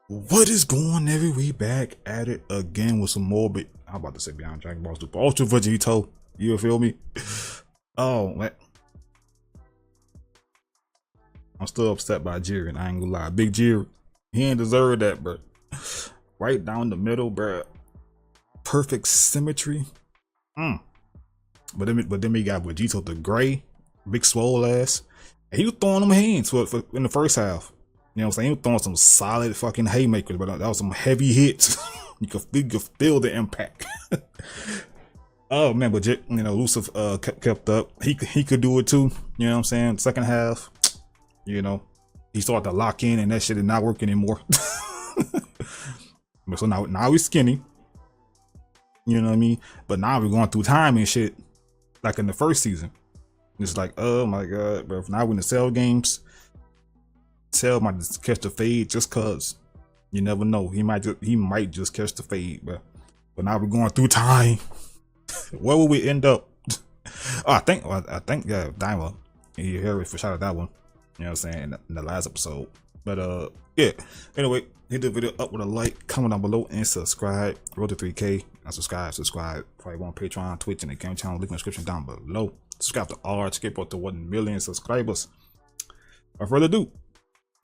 What is going on, we back at it again with some more, but I'm about to say Beyond Dragon Ball Super Ultra Vegito. You feel me? Oh, man. I'm still upset by Jiren. I ain't gonna lie. Big Jiren. He ain't deserve that, bro. Right down the middle, bro. Perfect symmetry. But then we got Vegito the Gray. Big swole ass. And he was throwing them hands for in the first half. You know what I'm saying? He was throwing some solid fucking haymakers, but that was some heavy hits. you could feel the impact. Oh man, but Lucifer kept up. He could do it too. You know what I'm saying? Second half, he started to lock in, and that shit did not work anymore. But so now he's skinny. You know what I mean? But now we're going through time and shit, like in the first season. It's like, oh my god, bro. Now we're in the Cell games. Cell might just catch the fade just cause. You never know. He might just catch the fade, but now we're going through time. Where will we end up? Oh, I think yeah, Daima. You heard it for shout out that one. You know what I'm saying, in the last episode. But yeah. Anyway, hit the video up with a like, comment down below, and subscribe. Road to 3K. And subscribe. Probably on Patreon, Twitch, and the game channel. Link in the description down below. Subscribe to Arch, get up to 1 million subscribers. Without further ado,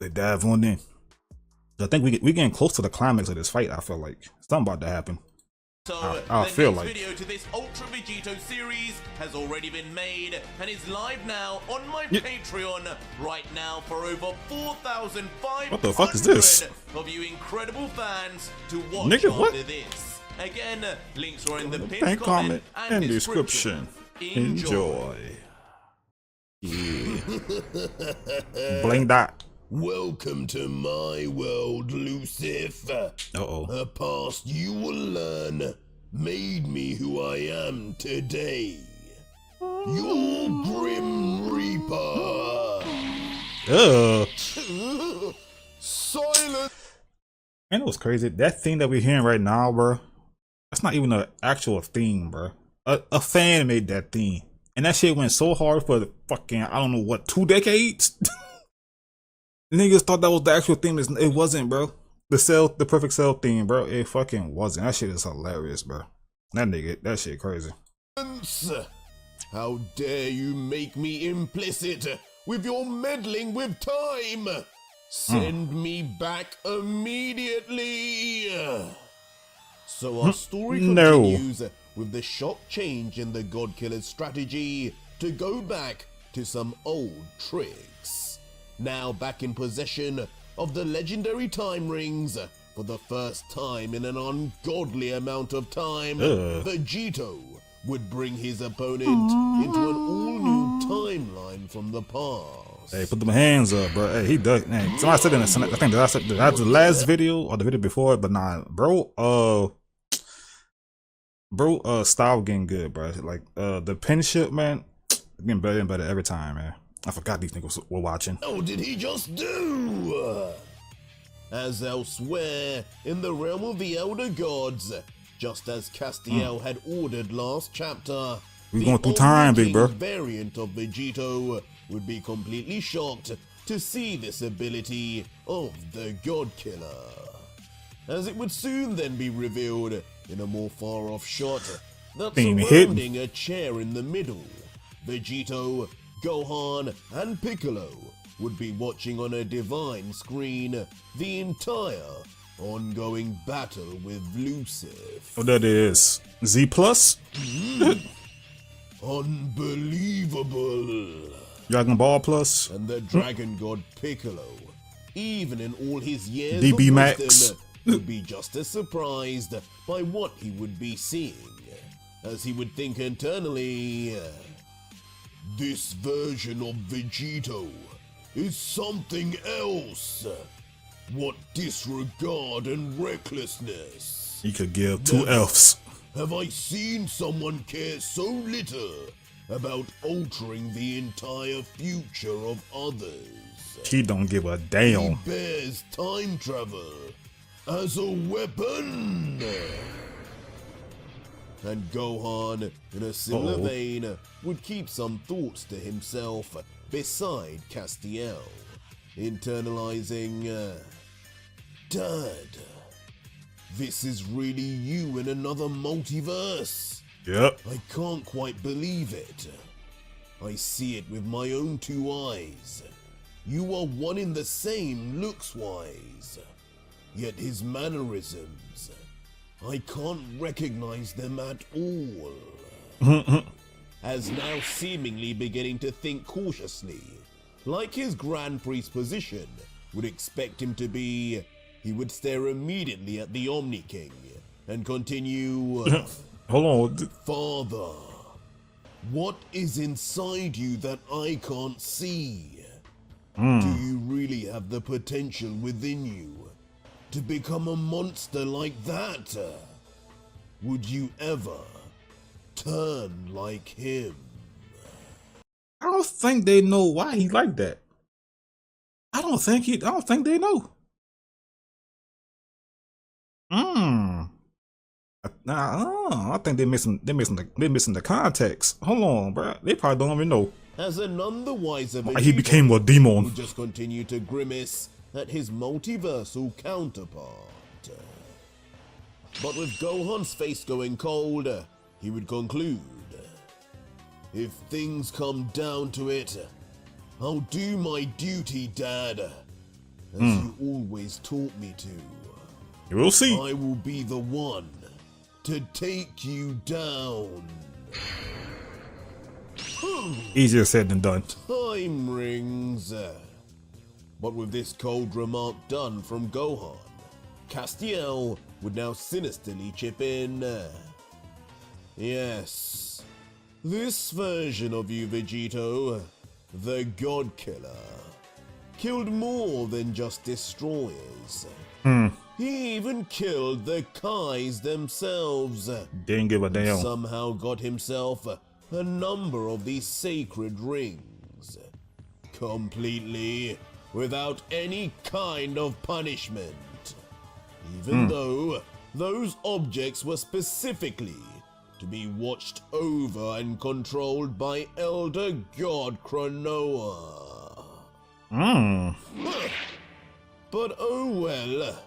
they dive on in. I think we getting close to the climax of this fight. I feel like something about to happen. So I the feel next like video to this Ultra Vegito series has already been made and is live now on my Patreon right now for over 4,500 what the fuck is this? of you incredible fans to watch Nigga, after what? this. Again, links are in the Pinned pinned comment and description. Enjoy. Yeah. Bling dot. Welcome to my world, Lucifer. A past you will learn made me who I am today. Your Grim Reaper. Silent. And it was crazy. That thing that we're hearing right now, bro, that's not even an actual theme, bro. A fan made that theme. And that shit went so hard for the fucking, I don't know what, 2 decades? Niggas thought that was the actual theme. It wasn't, bro. The perfect Cell theme, bro. It fucking wasn't. That shit is hilarious, bro. That shit crazy. How dare you make me implicit with your meddling with time? Send me back immediately. So our story continues with the shock change in the God Killer's strategy to go back to some old tricks. Now back in possession of the legendary time rings for the first time in an ungodly amount of time, Vegito would bring his opponent into an all-new timeline from the past. Hey, put them hands up, bro. Hey, he does. Man, somebody said in I think that's the last video or the video before, but nah, bro, style getting good, bro. Like the pinship, man, getting better and better every time, man. I forgot these niggas were watching. Oh, did he just do? As elsewhere in the realm of the Elder Gods, just as Castiel had ordered last chapter, we going through time, big bro. Variant of Vegito would be completely shocked to see this ability of the God Killer, as it would soon then be revealed in a more far-off shot that surrounding a chair in the middle, Vegito, Gohan, and Piccolo would be watching on a divine screen the entire ongoing battle with Lucifer. Oh, that is Z plus. Unbelievable. Dragon Ball plus. And the Dragon God Piccolo, even in all his years DB of Max, wisdom, would be just as surprised by what he would be seeing, as he would think internally, this version of Vegito is something else. What disregard and recklessness. He could give 2 Fs. Have I seen someone care so little about altering the entire future of others? He don't give a damn. He bears time travel as a weapon. And Gohan, in a similar vein, would keep some thoughts to himself beside Castiel, internalizing Dad, this is really you in another multiverse. Yep. I can't quite believe it. I see it with my own two eyes. You are one in the same looks-wise. Yet his mannerisms, I can't recognize them at all. As now seemingly beginning to think cautiously, like his Grand Priest position would expect him to be, he would stare immediately at the Omni King and continue, Hold on. Father, what is inside you that I can't see? Do you really have the potential within you to become a monster like that? Would you ever turn like him? I don't think they know why he like that. I don't think they know. I think they're missing the context. Hold on, bro. They probably don't even know. As a none the wiser Why he became a demon. who just continued to grimace at his multiversal counterpart. But with Gohan's face going cold, he would conclude, if things come down to it, I'll do my duty, Dad, as you always taught me to. We'll see. I will be the one to take you down. Easier said than done. Time rings. But with this cold remark done from Gohan, Castiel would now sinisterly chip in. Yes, this version of you, Vegito, the God Killer, killed more than just destroyers. He even killed the Kais themselves. Didn't give a damn. Somehow got himself a number of these sacred rings, completely without any kind of punishment, even though those objects were specifically to be watched over and controlled by Elder God Cronoa. But oh well,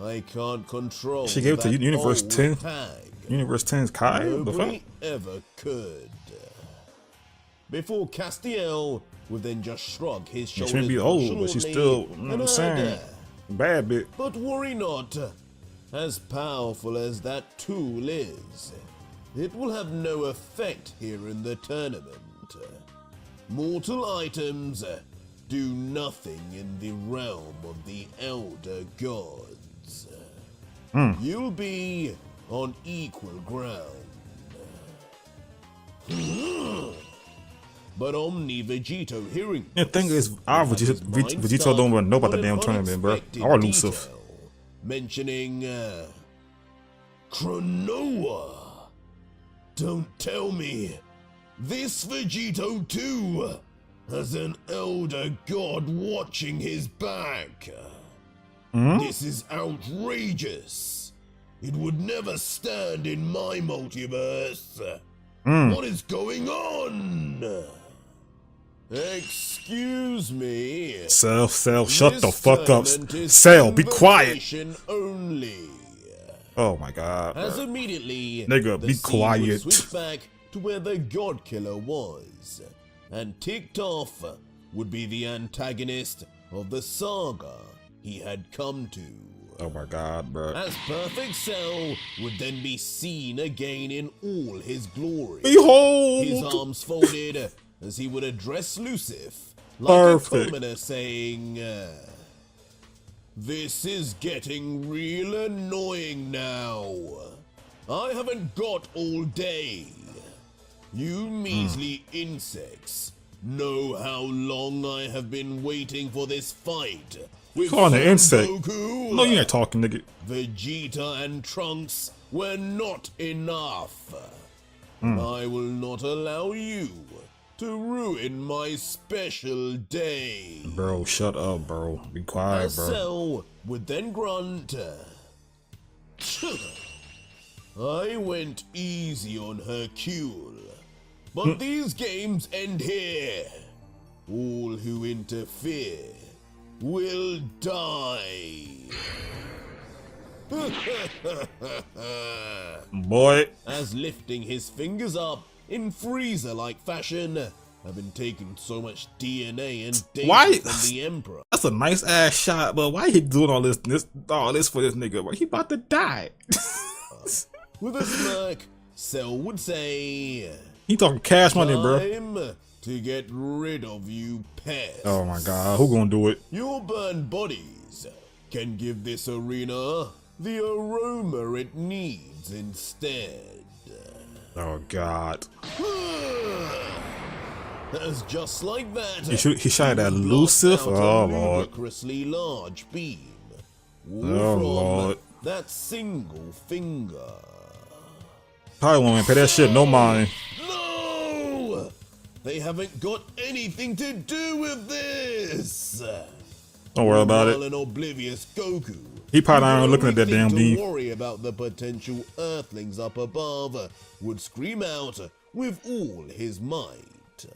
I can't control. She gave it to that Universe old 10. hag. Universe 10's Kai? The fuck? Nobody ever could. Before Castiel would then just shrug his shoulders. She may be old, but she's still, you know what I'm and saying? Bad bit. But worry not. As powerful as that tool is, it will have no effect here in the tournament. Mortal items do nothing in the realm of the Elder Gods. You'll be on equal ground. But Omni Vegito hearing The thing is, our Vegito don't even know about the damn tournament, bro. Or elusive. Mentioning Cronoa. Don't tell me this Vegito too has an Elder God watching his back. This is outrageous. It would never stand in my multiverse. What is going on? Excuse me. Cell, shut the This fuck up. tournament is Cell, be quiet. invitation Only. Oh my god, As bro. immediately, Nigga, the be scene quiet. would switch back to where the God Killer was, and ticked off would be the antagonist of the saga he had come to. Oh my god, bro. As Perfect Cell would then be seen again in all his glory. Behold! His arms folded as he would address Lucif like Perfect. a commoner saying, this is getting real annoying now. I haven't got all day. You measly insects know how long I have been waiting for this fight. With Calling an Son insect. Goku. No, you ain't talking, nigga. Vegeta and Trunks were not enough. I will not allow you to ruin my special day. Bro, shut up, bro. Be quiet, bro. Cell would then grunt. I went easy on Hercule, but these games end here. All who interfere will die. Boy. As lifting his fingers up in Frieza-like fashion, have been taking so much DNA and data Why? from the Emperor. That's a nice ass shot, but why he doing all this for this nigga? Bro? He about to die. With a smirk, Cell would say, He talking cash money, bro. "Time to get rid of you pests. Oh my god, who gonna do it? Your burned bodies can give this arena the aroma it needs instead." Oh god. As just like that, He shot at blast elusive. out Oh a lord. ludicrously large beam. All Oh, from Lord. that single finger. Probably won't pay that shit no mind. No! They haven't got anything to do with this. Don't worry about While it. an oblivious Goku. He probably who not even looking at that only damn think beam. to worry about the potential Earthlings up above, would scream out with all his might.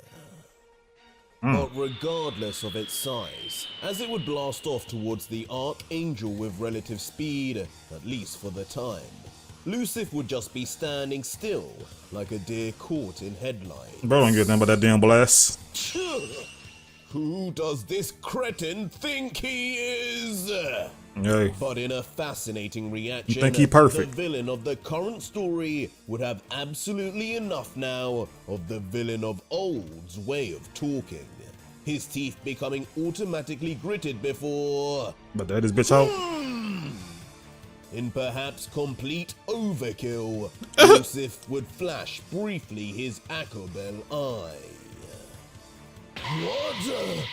But regardless of its size, as it would blast off towards the Archangel with relative speed, at least for the time, Lucif would just be standing still, like a deer caught in headlights. Bro, don't get nothing but that damn blast. Who does this cretin think he is? Hey. But in a fascinating reaction, You think he perfect? the villain of the current story would have absolutely enough now of the villain of old's way of talking. His teeth becoming automatically gritted before, But that is bitch out. in perhaps complete overkill, Lucif would flash briefly his Akobel eye. What?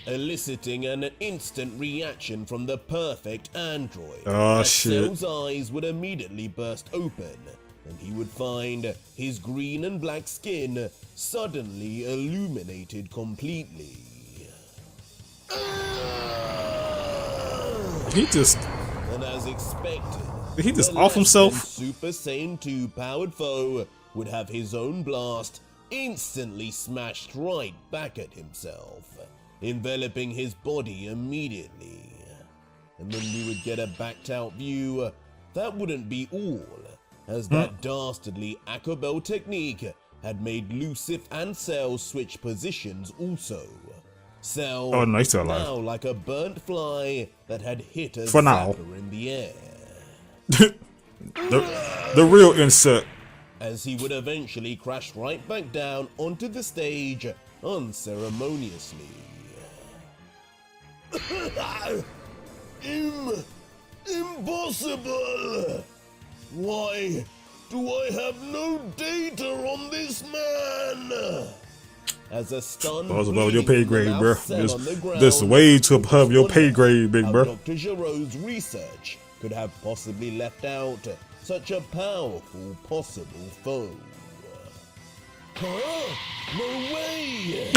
Eliciting an instant reaction from the perfect android. Oh, as shit. Cell's eyes would immediately burst open, and he would find his green and black skin suddenly illuminated completely. He just And as expected, Did he just the off himself? less than Super Saiyan 2 powered foe would have his own blast instantly smashed right back at himself, enveloping his body immediately. And when we would get a backed out view, that wouldn't be all, as that dastardly Akobel technique had made Lucif and Cell switch positions also. Cell Oh, no, he's still alive. now like a burnt fly that had hit a For now. zapper in the air. the real insert. As he would eventually crash right back down onto the stage unceremoniously. Impossible! Why do I have no data on this man? As a stun That was above your pay grade, bro. This This way too above your pay grade, big bro. Dr. Giroud's research could have possibly left out such a powerful possible foe. Huh? No way!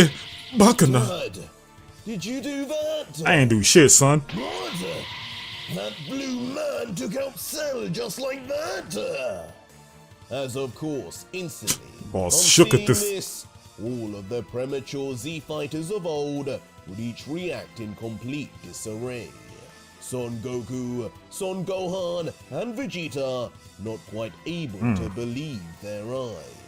Buckana. Dad, did you do that? I ain't do shit, son. What? That blue man took out Cell just like that? As of course, instantly, Boss on shook at seeing this. all of the premature Z fighters of old would each react in complete disarray. Son Goku, Son Gohan, and Vegeta not quite able to believe their eyes.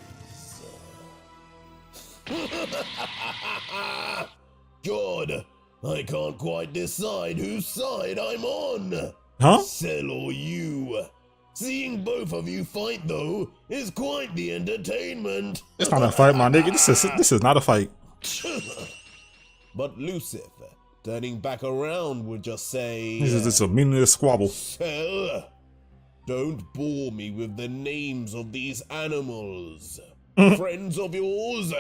God, I can't quite decide whose side I'm on. Huh? Cell or you. Seeing both of you fight, though, is quite the entertainment. It's not a fight, my nigga. This is not a fight. But Lucif, turning back around, would just say, This is just a meaningless squabble. Cell, don't bore me with the names of these animals. Friends of yours,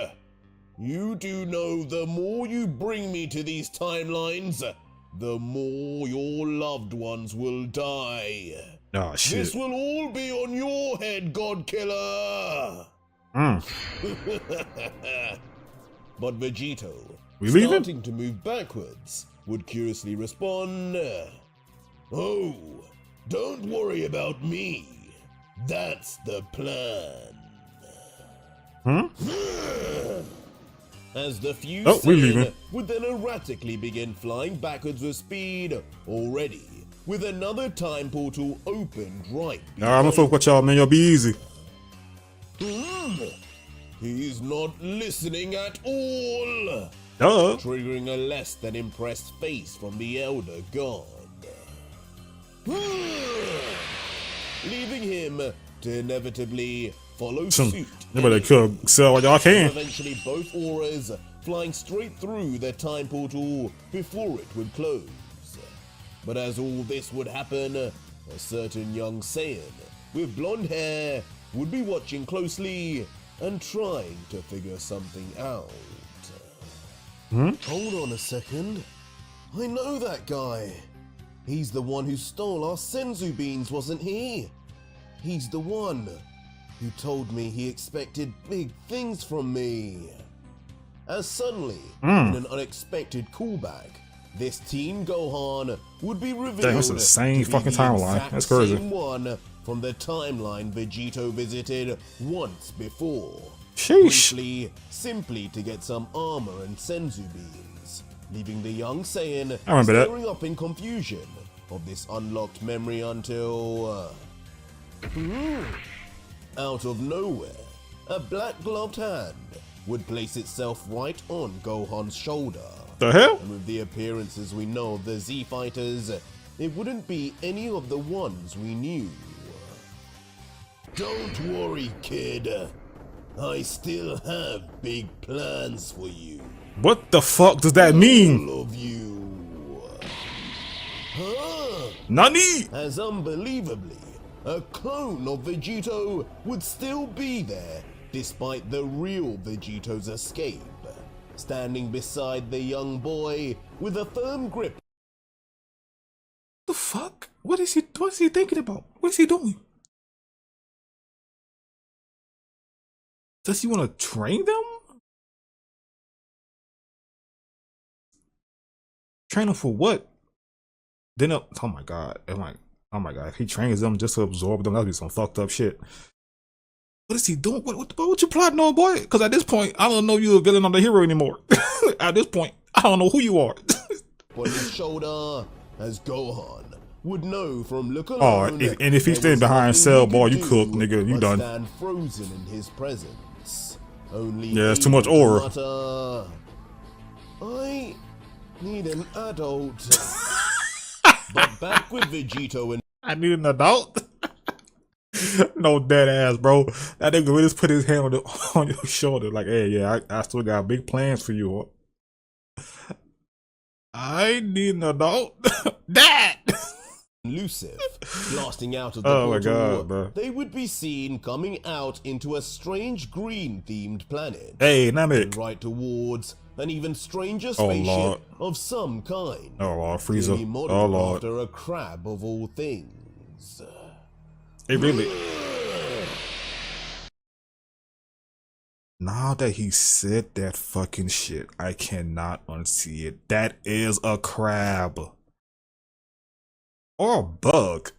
you do know the more you bring me to these timelines, the more your loved ones will die. Oh shit. This will all be on your head, God Killer. But Vegito, We leaving? starting to move backwards, would curiously respond, "Oh, don't worry about me. That's the plan." as the few Oh, we Saiyan leaving. would then erratically begin flying backwards with speed, already with another time portal opened right Nah, I'm gonna fuck with y'all, man. Y'all be easy. He's not listening at all, Duh. triggering a less than impressed face from the Elder God. Leaving him to inevitably follow suit. You better kill sell what y'all can. Eventually both auras flying straight through their time portal before it would close. But as all this would happen, a certain young Saiyan with blonde hair would be watching closely and trying to figure something out. Hold on a second. I know that guy. He's the one who stole our senzu beans, wasn't he? He's the one who told me he expected big things from me. As suddenly, in an unexpected callback, this Teen Gohan would be revealed Dang, it's the same to be fucking the timeline. exact That's crazy. same one from the timeline Vegito visited once before. Sheesh. Briefly, simply to get some armor and senzu beans, leaving the young Saiyan I remember that. staring up in confusion of this unlocked memory until out of nowhere, a black-gloved hand would place itself right on Gohan's shoulder. The hell? And with the appearances we know of the Z Fighters, it wouldn't be any of the ones we knew. Don't worry, kid. I still have big plans for you. What the fuck does that mean? All of you. Huh? Nani? As unbelievably, a clone of Vegito would still be there despite the real Vegito's escape, standing beside the young boy with a firm grip. The fuck? What is he thinking about? What is he doing? Does he want to train them? Train them for what? Then oh my god. Oh my god. If he trains them just to absorb them, that'd be some fucked up shit. What is he doing? What you plotting on, boy? Because at this point, I don't know you're a villain or the hero anymore. At this point, I don't know who you are. On his shoulder, as Gohan would know from look Oh, alone. and if he's there standing was behind nothing cell, he boy, could you cook, do nigga. You but done. Stand frozen in his presence. Only Yeah, it's too much able to aura. mutter, I need an adult. But back with Vegito and I need an adult. No dead ass, bro. That nigga really just put his hand on your shoulder, like, hey, yeah, I still got big plans for you. I need an adult. Dad. Lucifer blasting out of the Oh my portal, god, bro. they would be seen coming out into a strange green-themed planet. Hey, And Namek. right towards an even stranger Oh, spaceship Lord. of some kind. Oh Lord, Clearly Frieza. modeled Oh Lord. after a crab of all things. Hey, really. Now that he said that fucking shit, I cannot unsee it. That is a crab. Or a bug.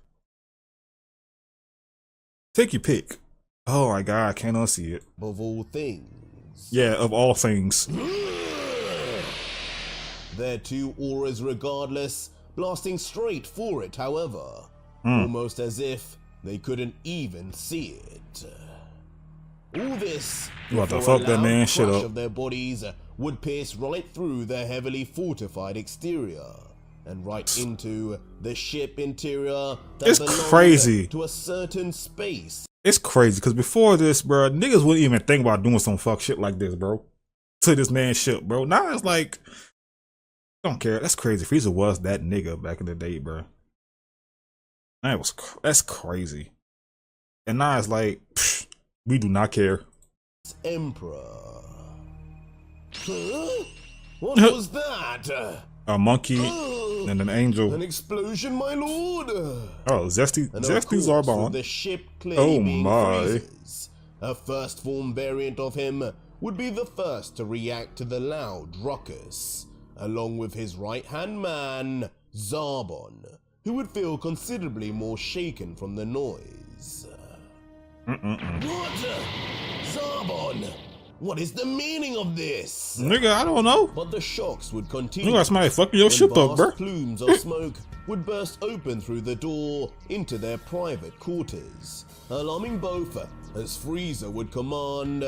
Take your pick. Oh my god, I can't unsee it. Of all things. Yeah, of all things. Their two auras regardless, blasting straight for it, however. Almost as if they couldn't even see it. All this You about to before a fuck that loud man shit crash up. of their bodies would pierce right through their heavily fortified exterior and right into the ship interior that It's belonged crazy. to a certain space. It's crazy, because before this, bro, niggas wouldn't even think about doing some fuck shit like this, bro. To this man's ship, bro. Now it's like, don't care. That's crazy. Frieza was that nigga back in the day, bro. That's crazy. And now it's like, psh, we do not care. Emperor. Huh? What was that? A monkey Oh, and an angel. an explosion, my lord. Oh, Zesty And of Zesty course, Zarbon. with the ship clearly Oh being my. Frieza's, a first form variant of him would be the first to react to the loud ruckus, along with his right-hand man, Zarbon, who would feel considerably more shaken from the noise. What? Zarbon! What is the meaning of this? Nigga, I don't know. But the shocks would continue. You got somebody fucking your ship up, vast bro. plumes of smoke would burst open through the door into their private quarters, alarming both as Frieza would command,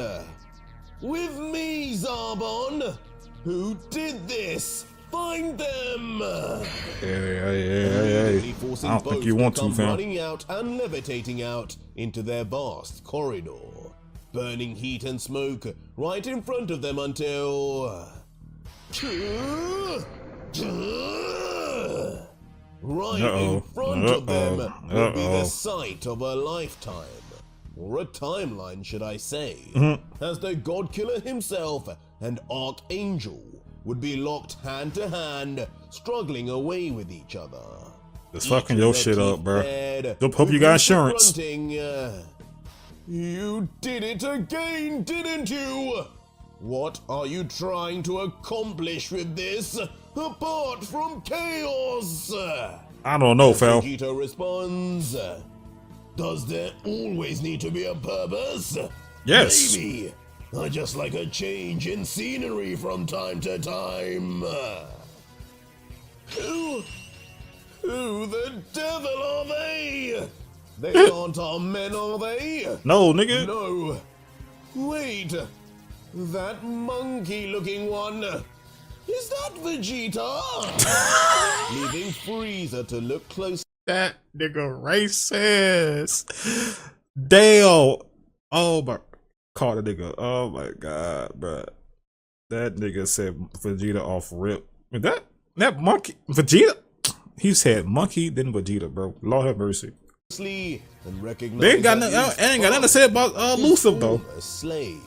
"With me, Zarbon! Who did this? Find them!" Hey. I don't think you want to, fam. Running out and levitating out into their vast corridor, burning heat and smoke right in front of them until... Right in front of them would be the sight of a lifetime. Or a timeline, should I say. As the God Killer himself and Archangel would be locked hand to hand, struggling away with each other. Just fucking your shit up, bro. Hope you got insurance. You did it again, didn't you? What are you trying to accomplish with this, apart from chaos? I don't know, fam. Vegito responds, "Does there always need to be a purpose? Yes. Maybe. I just like a change in scenery from time to time." Who the devil are they? They aren't our men, are they? No, nigga. No. Wait. That monkey-looking one. Is that Vegeta? Leaving Frieza to look close. That nigga racist. Damn. Oh my. Call the nigga. Oh my god, bro. That nigga said Vegeta off rip. That monkey Vegeta. He said monkey then Vegeta, bro. Lord have mercy. And They ain't got nothing to say about Lucifer though. A slave.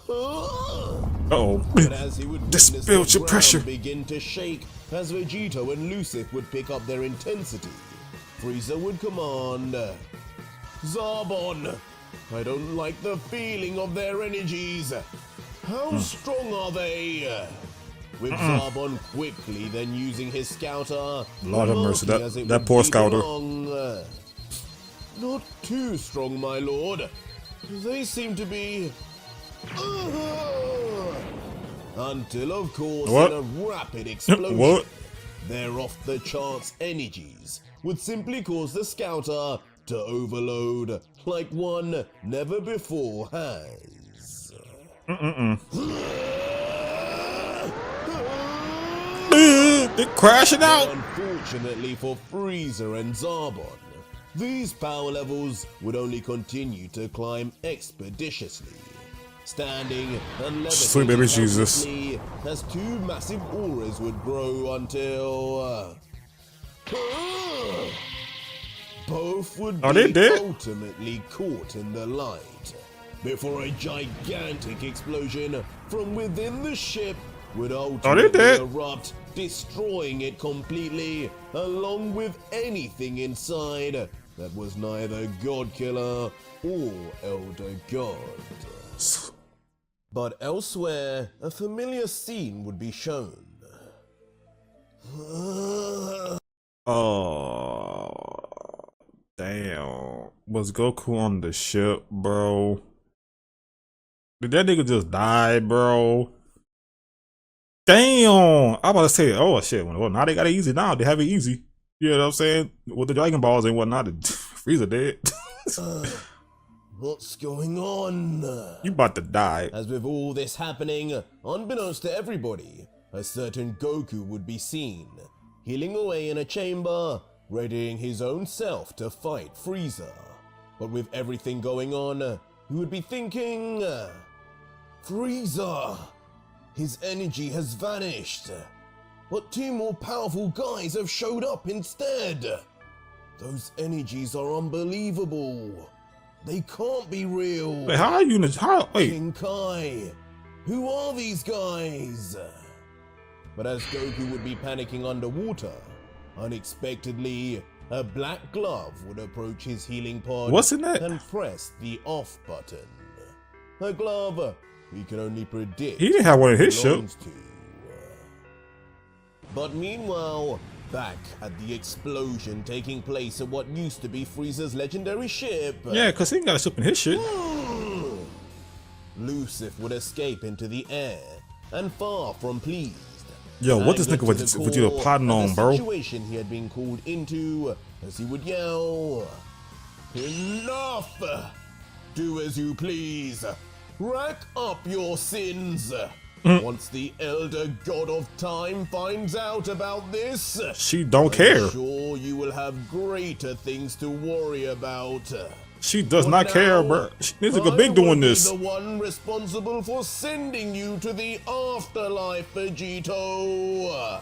But as he would dispel your pressure. Begin to shake as Vegito and Lucifer would pick up their intensity. Frieza would command, "Zarbon, I don't like the feeling of their energies. How strong are they?" With Zarbon quickly then using his scouter. Lord have mercy, that poor scouter. Not too strong, my lord. They seem to be... Until, of course, What? in a rapid explosion, What? their off-the-charts energies would simply cause the scouter to overload like one never before has. They're crashing out. Unfortunately for Frieza and Zarbon, these power levels would only continue to climb expeditiously, standing and Sweet baby Jesus. levitating as two massive auras would grow until both would Are they be dead? ultimately caught in the light before a gigantic explosion from within the ship would ultimately dead? erupt, destroying it completely, along with anything inside that was neither God Killer or Elder God. But elsewhere, a familiar scene would be shown. Oh, damn. Was Goku on the ship, bro? Did that nigga just die, bro? Damn. I'm about to say, oh shit. Well, now they got it easy now. They have it easy. You know what I'm saying? With the Dragon Balls and whatnot, Frieza dead. What's going on? You about to die. As with all this happening, unbeknownst to everybody, a certain Goku would be seen, healing away in a chamber, readying his own self to fight Frieza. But with everything going on, he would be thinking, Frieza! His energy has vanished, but two more powerful guys have showed up instead. Those energies are unbelievable. They can't be real. Wait, how are you in the wait? King Kai, who are these guys? But as Goku would be panicking underwater, unexpectedly, a black glove would approach his healing pod. What's in that? And press the off button. A glove we can only predict. He didn't have one in his ship. But meanwhile, back at the explosion taking place at what used to be Frieza's legendary ship. Yeah, because he ain't got a ship in his shit. Lucif would escape into the air, and far from pleased. Yo, what this nigga Vegito plotting on, bro? The situation he had been called into, as he would yell, "Enough! Do as you please. Rack up your sins. Once the elder god of time finds out about this, she don't care. I'm sure you will have greater things to worry about." She does not care, bro. This nigga been doing this. I will be the one responsible for sending you to the afterlife, Vegito.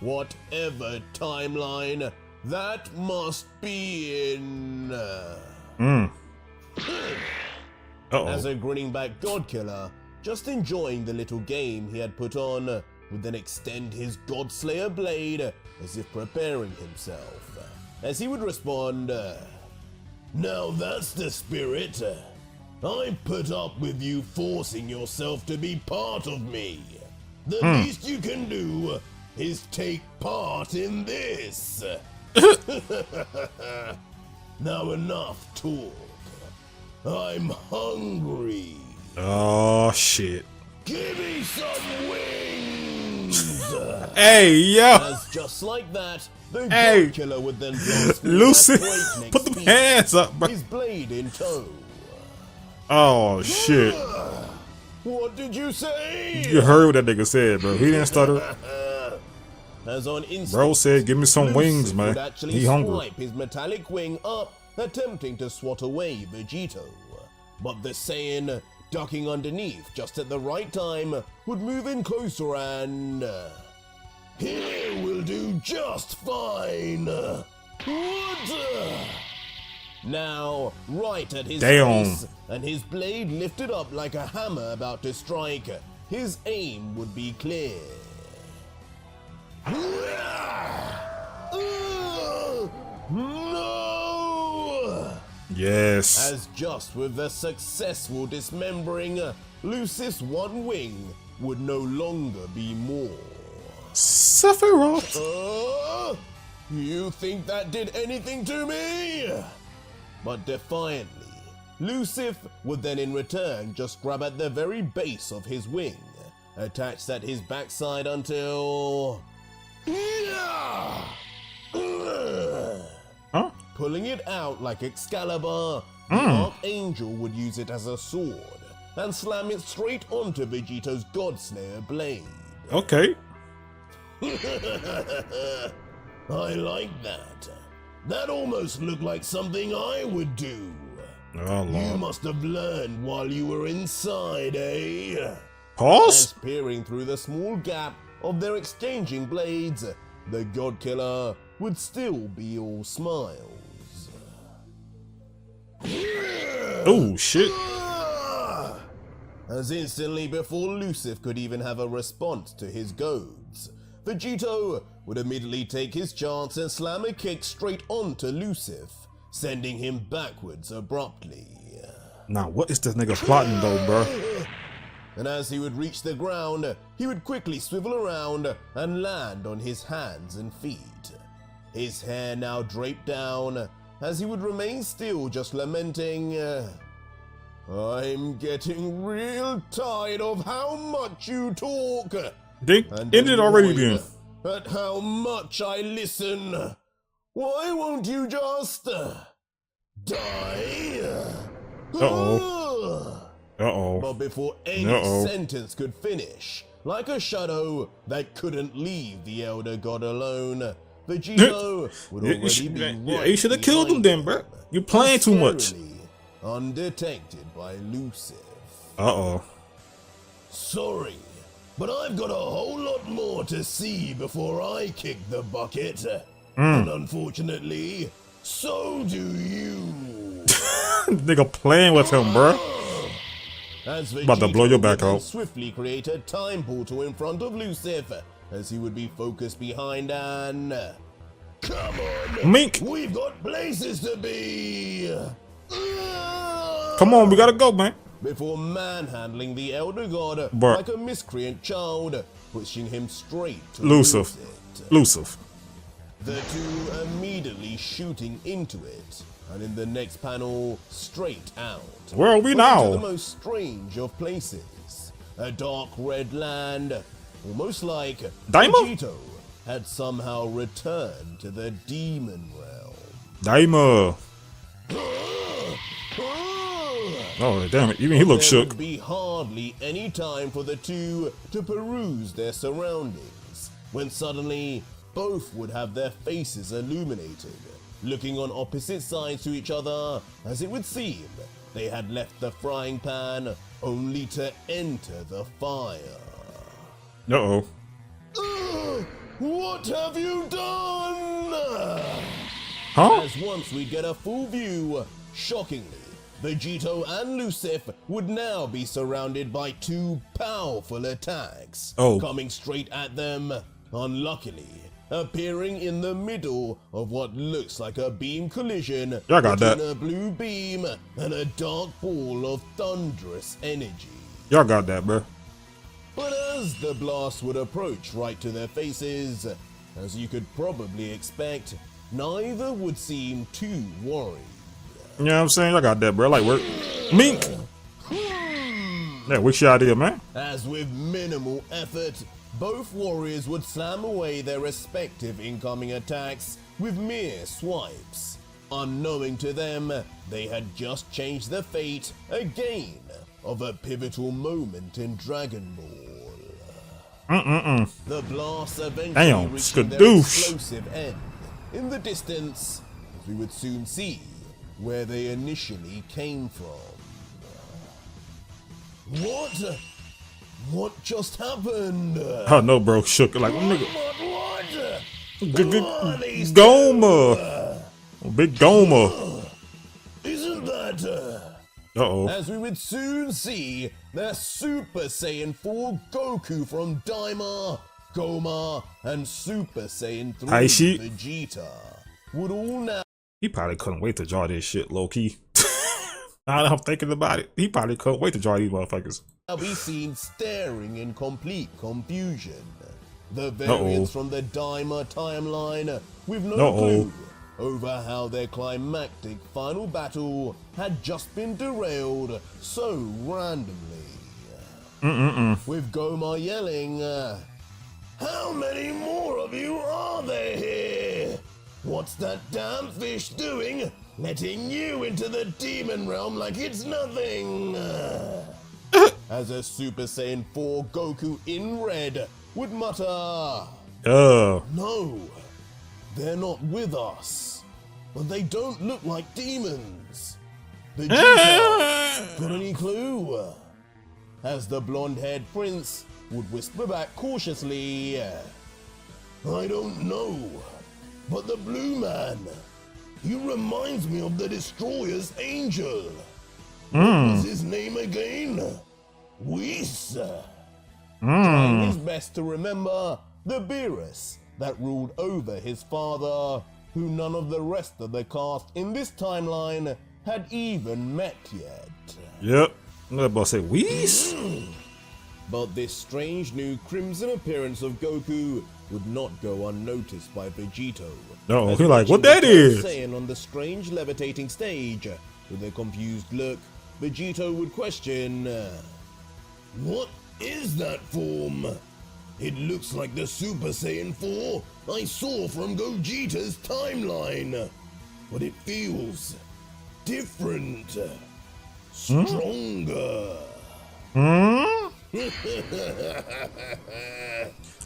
Whatever timeline that must be in. As a grinning back god killer, just enjoying the little game he had put on, would then extend his Godslayer blade as if preparing himself. As he would respond, "Now that's the spirit. I put up with you forcing yourself to be part of me. The least you can do is take part in this." Now enough talk. I'm hungry. Oh shit. Give me some wings. Hey, yo. As just like that, the god killer would then blast Lucif, put them hands up, bro. His blade in tow. Oh shit. What did you say? You heard what that nigga said, bro. He didn't stutter. As on instinct, Bro said, "Give me some Lucif wings, man." would actually He hungry. swipe his metallic wing up, attempting to swat away Vegito. But the Saiyan, ducking underneath just at the right time, would move in closer and... "Here will do just fine." What? Now, right at his face, and his blade lifted up like a hammer about to strike, his aim would be clear. No! Yes. As just with the successful dismembering, Lucif's one wing would no longer be more. Sephiroth. You think that did anything to me? But defiantly, Lucif would then in return just grab at the very base of his wing, attached at his backside until... Huh? Pulling it out like Excalibur, the Archangel would use it as a sword and slam it straight onto Vegito's Godslayer blade. Okay. I like that. That almost looked like something I would do. Oh, Lord. You must have learned while you were inside, eh? Pause? As peering through the small gap of their exchanging blades, the God Killer would still be all smiles. Oh, shit. As instantly before Lucif could even have a response to his goads, Vegito would immediately take his chance and slam a kick straight onto Lucif, sending him backwards abruptly. Now, what is this nigga plotting though, bro? And as he would reach the ground, he would quickly swivel around and land on his hands and feet. His hair now draped down, as he would remain still, just lamenting, "I'm getting real tired of how much you talk. They ended already then. At how much I listen. Why won't you just die?" But before any sentence could finish, like a shadow that couldn't leave the Elder God alone, Vegito would already be right. You should have killed him then, bro. You playing too much. Undetected by Lucif. Sorry, but I've got a whole lot more to see before I kick the bucket. And unfortunately, so do you. Nigga playing with him, bro. As About to blow your back out. Swiftly create a time portal in front of Lucif, as he would be focused behind an... Come on! Mink! We've got places to be! Come on, we gotta go, man. Before manhandling the Elder God Bruh. like a miscreant child, pushing him straight to Lucif. lose it. Lucif. The two immediately shooting into it, and in the next panel, straight out. Where are we Into now? the most strange of places. A dark red land, almost like Daima? Vegito had somehow returned to the demon realm. Daima. Oh, damn it. Even he looks There shook. would be hardly any time for the two to peruse their surroundings, when suddenly both would have their faces illuminated, looking on opposite sides to each other, as it would seem they had left the frying pan only to enter the fire. Uh-oh. What have you done? Huh? As once we get a full view, shockingly, Vegito and Lucif would now be surrounded by two powerful attacks coming straight at them, unluckily appearing in the middle of what looks like a beam collision Y'all got between that. a blue beam and a dark ball of thunderous energy. Y'all got that, bro. But as the blast would approach right to their faces, as you could probably expect, neither would seem too worried. You know what I'm saying? Y'all got that, bro. Like work. Mink. Yeah, what's your idea, man? As with minimal effort, both warriors would slam away their respective incoming attacks with mere swipes. Unknowing to them, they had just changed the fate again of a pivotal moment in Dragon Ball. The blast eventually reaching their skadoosh. explosive end. In the distance, as we would soon see where they initially came from. What just happened? Oh no, bro. Shook like nigga. What? Goma. Big Goma. Isn't that? Uh-oh. As we would soon see, the Super Saiyan 4 Goku from Daima, Goma, and Super Saiyan 3 Aishi. Vegeta would all now He probably couldn't wait to draw this shit low key. Now that I'm thinking about it, he probably couldn't wait to draw these motherfuckers. be seen staring in complete confusion. The variants from the Daima timeline with no clue over how their climactic final battle had just been derailed so randomly. With Goma yelling, "How many more of you are there here? What's that damn fish doing, letting you into the demon realm like it's nothing?" As a Super Saiyan 4 Goku in red would mutter, "No, they're not with us, but they don't look like demons. Vegeta, got any clue?" As the blonde-haired prince would whisper back cautiously, "I don't know, but the blue man, he reminds me of the Destroyer's angel. What was his name again? Whis." Trying his best to remember the Beerus that ruled over his father, who none of the rest of the cast in this timeline had even met yet. Yep. Another boss said, Whis? But this strange new crimson appearance of Goku would not go unnoticed by Vegito. No, As he like, what watching that the is? Saiyan on the strange levitating stage, with a confused look, Vegito would question, "What is that form? It looks like the Super Saiyan 4 I saw from Gogeta's timeline, but it feels different, stronger."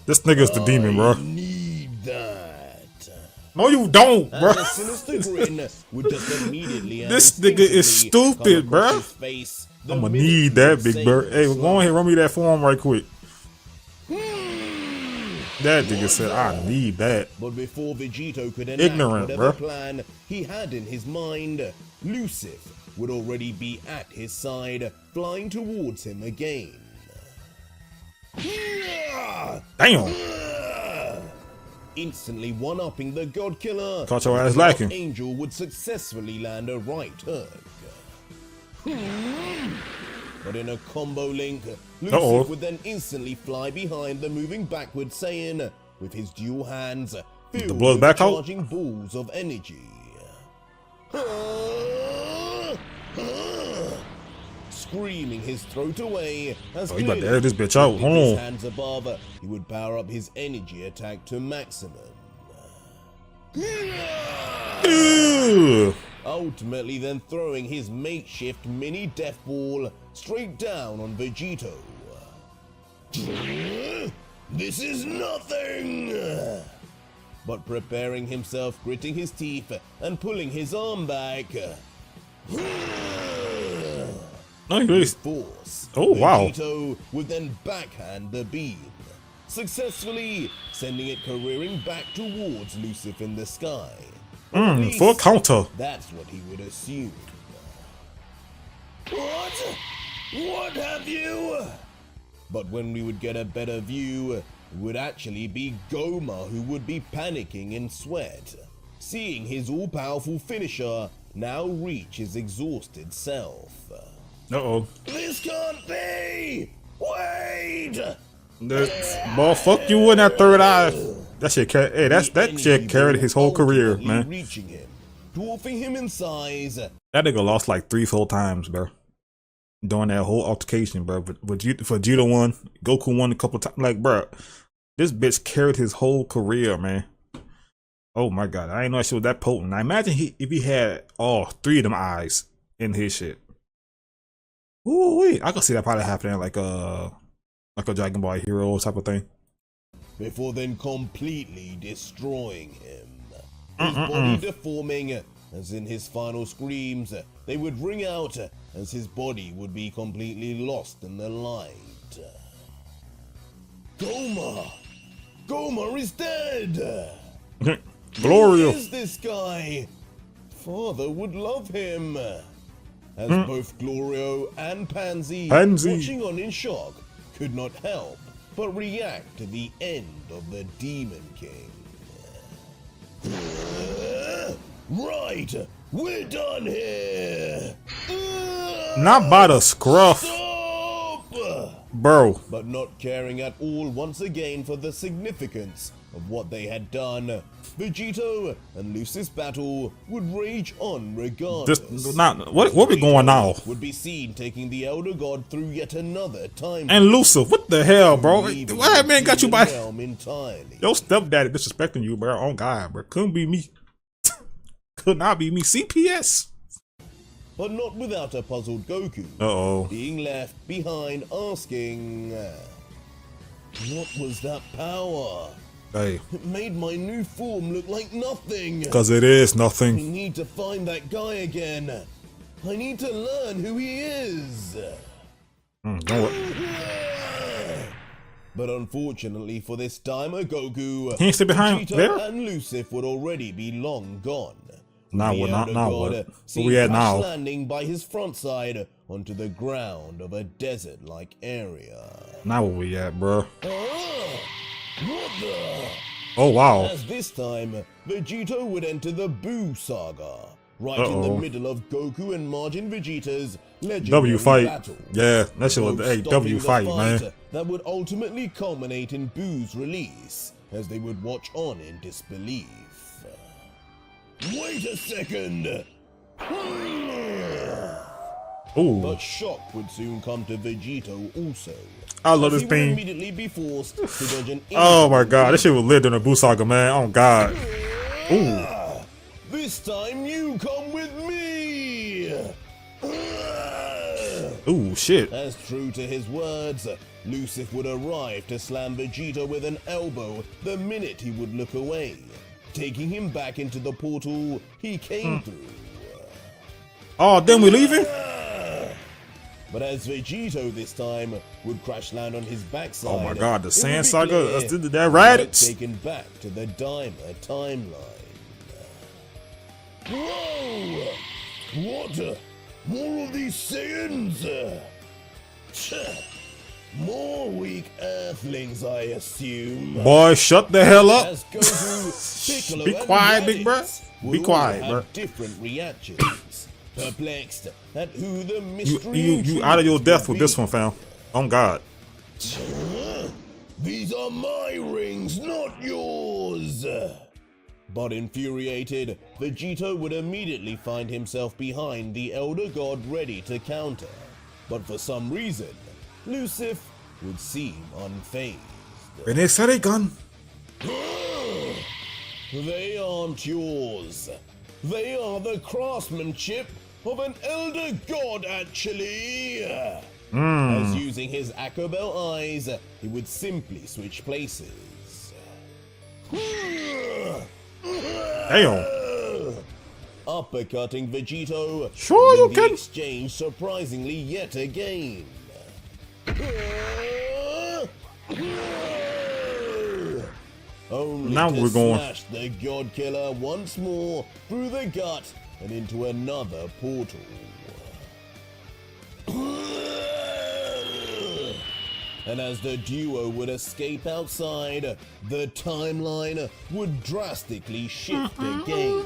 This nigga's the demon, bro. I need that. No, you don't, bro. And a sinister grin would just immediately and This nigga is instinctively stupid, come across bruh. his face the I'ma minute need he that, would big say bird. the Hey, go slur. ahead, run me that form right quick. That nigga said, I need that. But before Vegito could enact Ignorant, whatever bruh. plan he had in his mind, Lucif would already be at his side, flying towards him again. Damn. Instantly one-upping the God Killer, Caught your ass the lacking. Archangel would successfully land a right hook. But in a combo link, Lucif would then instantly fly behind the moving backward Saiyan with his dual hands filled blood with back out? charging balls of energy. Screaming his throat away as Oh, he about to air this bitch out. with Hold his on. hands above, he would power up his energy attack to maximum. Ew. Ultimately then throwing his makeshift mini death ball straight down on Vegito. This is nothing! But preparing himself, gritting his teeth, and pulling his arm back. No, he really. Force. Oh, wow. Vegito would then backhand the beam, successfully sending it careering back towards Lucif in the sky. At least Full counter. that's what he would assume. What? What have you? But when we would get a better view, it would actually be Goma who would be panicking in sweat, seeing his all-powerful finisher now reach his exhausted self. Uh-oh. This can't be! Wait! Boy, fuck you in that third eye. That shit, hey, that shit carried his whole career, man. Reaching him, dwarfing him in size. That nigga lost like 3 full times, bro. During that whole altercation, bro. Vegito won, Goku won a couple times. Like, bro, this bitch carried his whole career, man. Oh my god, I didn't know that shit was that potent. Now imagine if he had all 3 of them eyes in his shit. Ooh, wait, I could see that probably happening like a Dragon Ball Hero type of thing. Before then completely destroying him. His body deforming, as in his final screams, they would ring out as his body would be completely lost in the light. Goma! Goma is dead! Gloria. Who is this guy? Father would love him. As both Glorio and Pansy, watching on in shock, could not help but react to the end of the Demon King. Right, we're done here. Not by the scruff. Stop! Bro. But not caring at all once again for the significance of what they had done, Vegito and Lucis' battle would rage on regardless. What we going now? Would be seen taking the Elder God through yet another time. And Lucifer, what the hell, bro? Why that man got you by entirely. your stepdaddy disrespecting you, bro? Oh God, bro, couldn't be me. Could not be me. CPS. But not without a puzzled Goku. Being left behind asking, what was that power? Hey. It made my new form look like nothing. Because it is I nothing. need to find that guy again. I need to learn who he is. Don't worry. But unfortunately for this Daima Goku, He ain't stay behind Vegito there? and Lucif would already be long gone. Now The what? Now Elder what? God Where seen we at crash now? landing by his front side onto the ground of a desert-like area. Now where we at, bro? What the? Oh wow. As this time, Vegito would enter the Buu Saga, right in the middle of Goku and Majin Vegeta's legendary W fight. battle. Yeah, that shit was Both a stopping W the fight, fight man. that would ultimately culminate in Buu's release, as they would watch on in disbelief. Wait a second! Ooh, But shock would soon come to Vegito also. I love as this he would thing. immediately be forced to dodge an Oh my god, this shit was lit in the Buu Saga, man. Oh god. Ooh. This time you come with me! Ooh, shit. As true to his words, Lucif would arrive to slam Vegeta with an elbow the minute he would look away, taking him back into the portal he came through. Oh, then we leaving? But as Vegito this time would crash land on his backside, Oh my god, the it Sand would be Saga? clear Did that he Raditz? got taken back to the Daima timeline. Whoa! What? More of these Saiyans? More weak Earthlings, I assume. Boy, shut the hell up. As Goku, Piccolo, Be and quiet, big bruh. Raditz Be would all quiet, have bruh. different reactions, perplexed at who the mystery You out of your intruder depth with could this be. one, fam. Oh god. These are my rings, not yours. But infuriated, Vegito would immediately find himself behind the Elder God ready to counter. But for some reason, Lucif would seem unfazed. gun. They aren't yours. They are the craftsmanship of an Elder God, actually. As using his Akobel eyes, he would simply switch places. Damn. Uppercutting Vegito. Sure you the can. exchange surprisingly yet again. Only Now to we're going. smash the God Killer once more through the gut and into another portal. And as the duo would escape outside, the timeline would drastically shift again.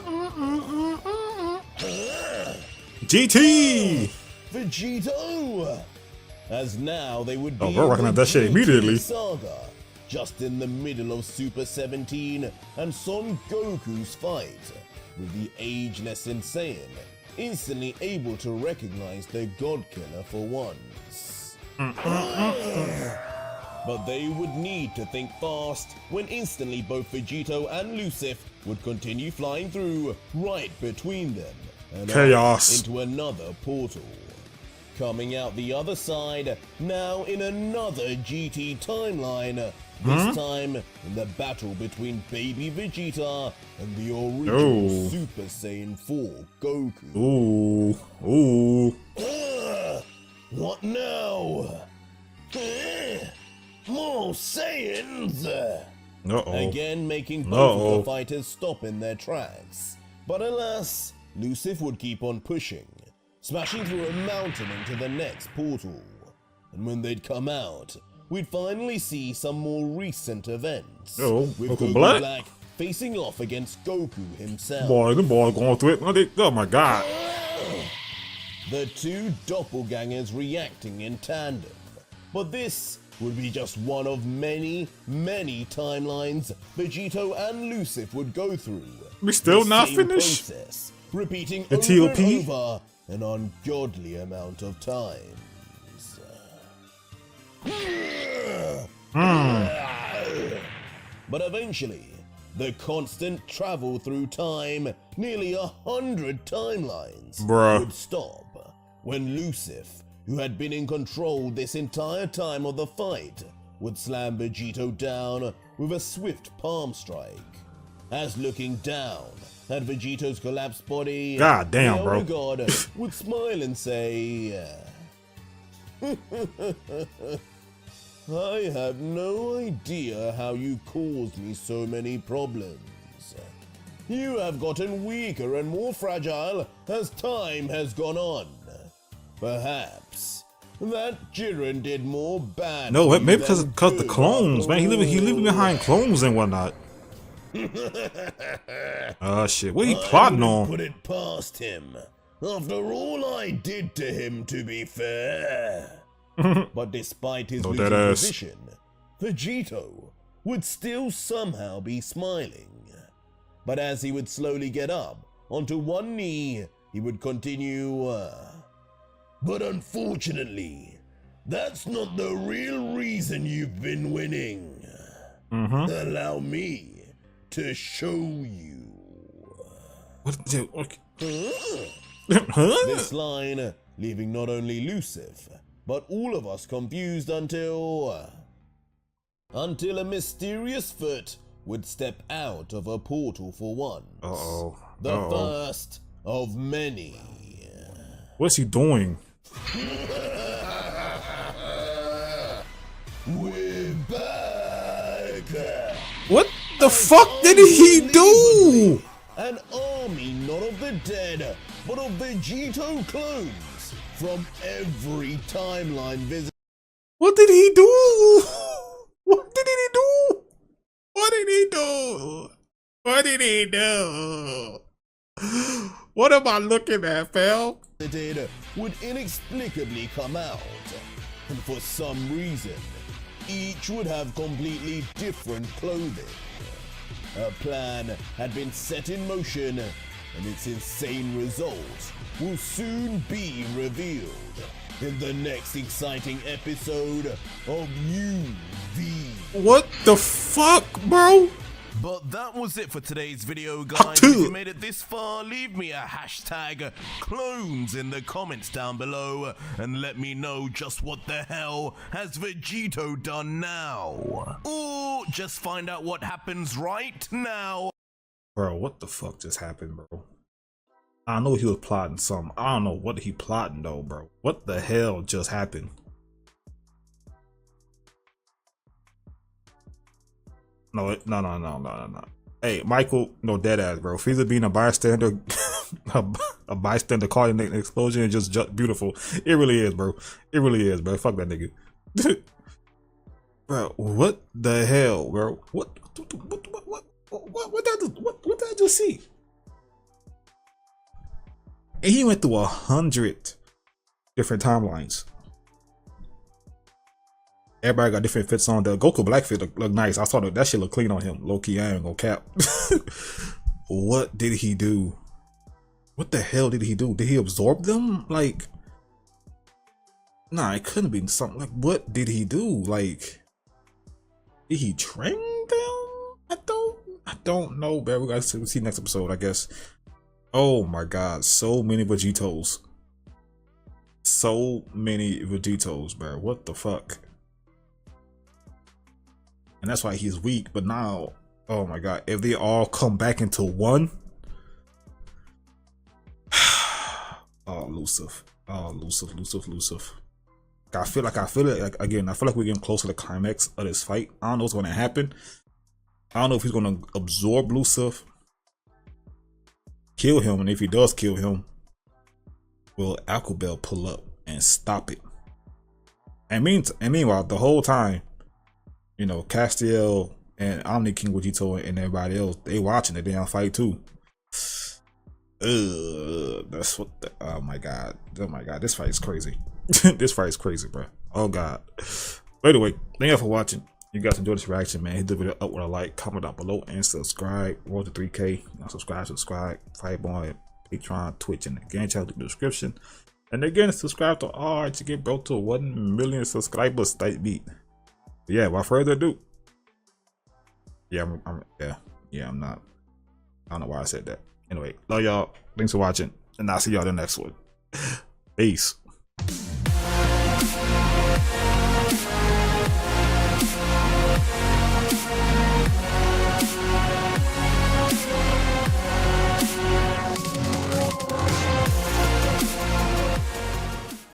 GT. Vegito! As now they would be Oh, we're rocking out that shit in the immediately. saga, just in the middle of Super 17 and Son Goku's fight, with the ageless Insane instantly able to recognize the God Killer for once. But they would need to think fast when instantly both Vegito and Lucif would continue flying through right between them and Chaos. into another portal. Coming out the other side, now in another GT timeline, this time in the battle between baby Vegeta and the original Oh. Super Saiyan 4 Goku. Ooh. What now? More Saiyans! Uh-oh. Again making both of the fighters stop in their tracks. But alas, Lucif would keep on pushing, smashing through a mountain into the next portal. And when they'd come out, we'd finally see some more recent events. Oh, with Uncle Goku Black? facing off against Goku himself. Boy, them boys going through it. Oh my god. The two doppelgangers reacting in tandem. But this would be just one of many, many timelines Vegito and Lucif would go through. We still The not same finished? Process, repeating The over TOP? and over an ungodly amount of times. But eventually, the constant travel through time, nearly 100 timelines, Bruh. would stop when Lucif, who had been in control this entire time of the fight, would slam Vegito down with a swift palm strike. As looking down at Vegito's collapsed body, God damn, the bro. Elder God would smile and say, I have no idea how you caused me so many problems. You have gotten weaker and more fragile as time has gone on. Perhaps that Jiren did more bad. No, to you maybe because than the good clones, after man. He leaving behind all. clones and whatnot. Shit. What are you plotting I on? wouldn't put it past him. After all I did to him, to be fair. But despite his No, losing dead ass. position, Vegito would still somehow be smiling. But as he would slowly get up onto one knee, he would continue, but unfortunately, that's not the real reason you've been winning. Allow me to show you. What? Huh? This line leaving not only Lucif, but all of us confused until a mysterious foot would step out of a portal for once. Uh-oh. The Uh-oh. first of many. What's he doing? We're back! What the fuck did he do? An army not of the dead, but of Vegito clones from every timeline visit. What did he do? What did he do? What did he do? What did he do? What am I looking at, fam? Would inexplicably come out, and for some reason, each would have completely different clothing. A plan had been set in motion, and its insane result will soon be revealed in the next exciting episode of UV. What the fuck, bro? But that was it for today's video, guys. If you made it this far, leave me a hashtag clones in the comments down below and let me know just what the hell has Vegito done now. Or just find out what happens right now. Bro, what the fuck just happened, bro? I know he was plotting something. I don't know what he plotting though, bro. What the hell just happened? No. Hey, Michael, no, dead ass, bro. Frieza being a bystander, a bystander caught in an explosion is just beautiful. It really is, bro. It really is, bro. Fuck that nigga. Bro, what the hell, bro? What did I just see? And he went through 100 different timelines. Everybody got different fits on. The Goku black fit look nice. I saw that shit look clean on him. Low key, I ain't gonna cap. What did he do? What the hell did he do? Did he absorb them? Like, nah, it couldn't be something. Like, what did he do? Like, did he train them? I don't know, man. We gotta see next episode, I guess. Oh my god, so many Vegitos. So many Vegitos, bro. What the fuck? And that's why he's weak. But now, oh my god, if they all come back into one. Oh, Lucif. Oh, Lucif. I feel it. Like, again, I feel like we're getting close to the climax of this fight. I don't know what's going to happen. I don't know if he's going to absorb Lucif, kill him, and if he does kill him, will Alcobel pull up and stop it? And meanwhile, the whole time, you know, Castiel and Omni King Vegito and everybody else, they watching the damn fight too. That's what the, oh my god, this fight is crazy. This fight is crazy, bro. Oh god. But anyway, thank you for watching. You guys enjoyed this reaction, man. Hit the video up with a like, comment down below, and subscribe. Roll to 3K. Subscribe. Fireboy, Patreon, Twitch, and the game channel in the description. And again, subscribe to R to get bro to 1 million subscribers. Tight beat. Yeah, without further ado. Yeah, I'm not. I don't know why I said that. Anyway, love y'all. Thanks for watching, and I'll see y'all in the next one. Peace.